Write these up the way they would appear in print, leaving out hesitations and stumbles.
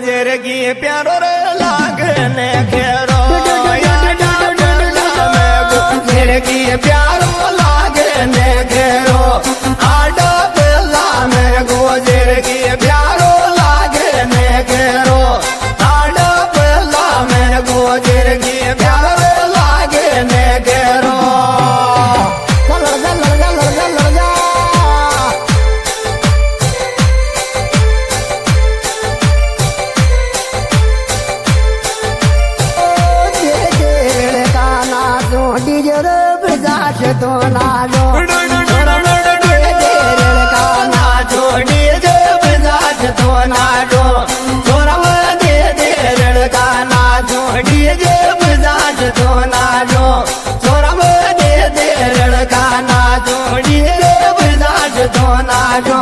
गोजर की प्यारो रे लागने घेरो गोजर की प्यारो लागने घेरो आडा बेला में गोजर की प्यारो लागने घेरो आडा बेला में गोजर की प्यारो लागने घेरो तो नाचो नाचो डीजे बजाज तो नाचो छोरम दे दे लड़का नाचो डीजे बजाज तो नाचो छोरम दे दे लड़का नाचो डीजे बजाज तो नाचो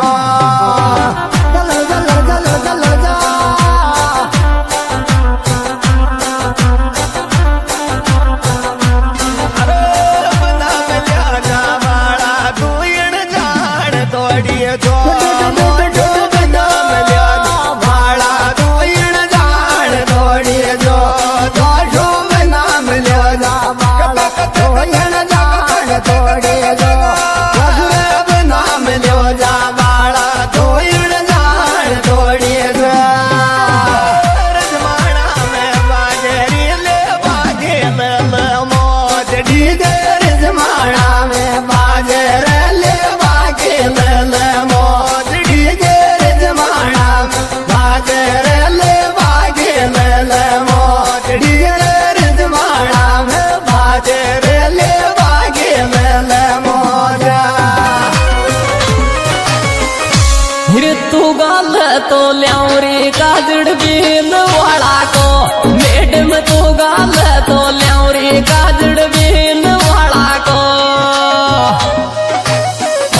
तो ल्यावरी काजड़ बीन वाला को मैडम तो गाल तो ल्यावरी काजड़ बीन वाला को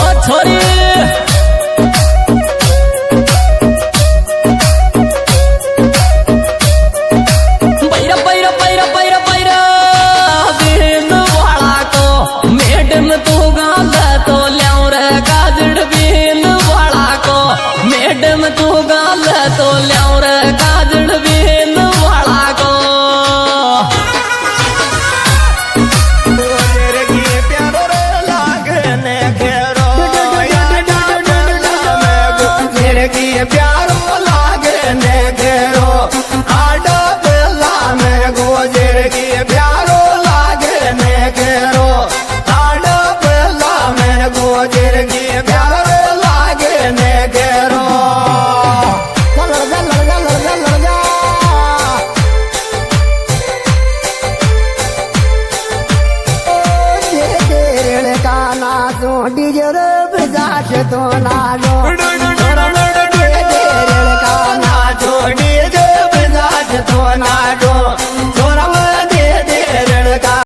ओ छोरी बैरा बैरा बैरा बैरा बैरा बीन वाला को मैडम तो गाल तो ल्यावर काजड़ बीन वाला को मैडम तू गाल तो ल्यावर काजड़ बीन वाला को गोजर की प्यारो रे लागने घेरो गोजर की प्यारो लागने घेरो आडा बेला में गोजर की प्यारो लागने घेरो आडा बेला में गोजर की प्यारो लागने घेरो डीजे बजाज तो नाचो